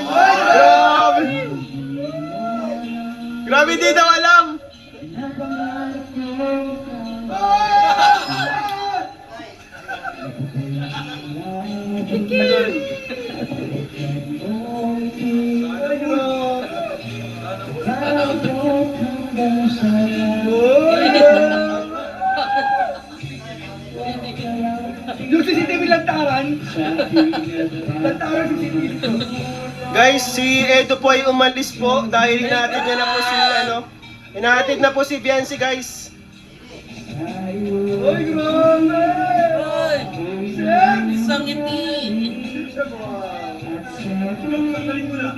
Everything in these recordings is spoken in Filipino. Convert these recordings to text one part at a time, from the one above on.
Grabe! Grabe, di daw alam! Yung CCTV lantaran. Lantaran CCTV. Guys, si Edo po ay umalis po dahil hinahatid niya na po si hinahatid na po si Biancy, guys. Oy, grabe! Ay! Isang ngiti! Sandalin mo na.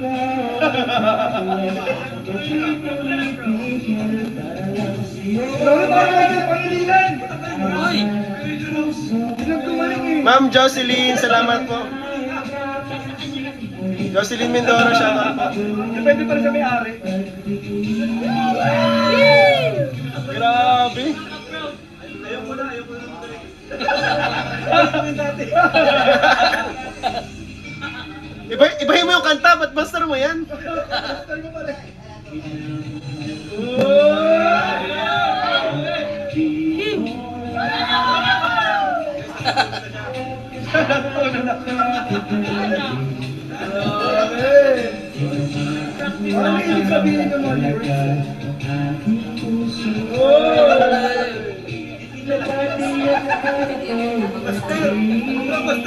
Grabe, parang natin panililan. Uy! Bilang tumaling eh. Ma'am Jocelyn, salamat po. Jocelyn Mindoro, shoutout po. Depende pa rin sa may-ari. Grabe. Ayaw mo na. Ibahin mo yung kanta, ba't master mo yan? Master mo pa rin. Ano yung sabihin ng mga lyrics? Basta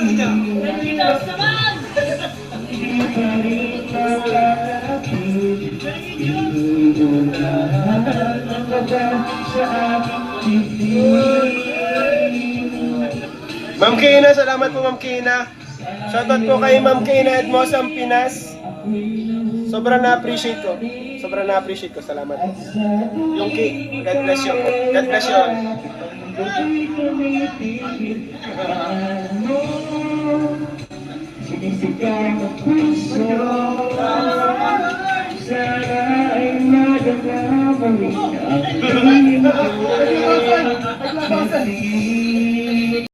niya. Ma'am Kina, salamat po Ma'am Kina. Shoutout po kay Ma'am Kina Edmosam Pinas. Sobrang na-appreciate ko. Sobrang na-appreciate ko. Salamat po. Yung cake. God bless you. God bless you all. Sinisigaw ang puso, sana ay madama mo rin ang Naglabasan.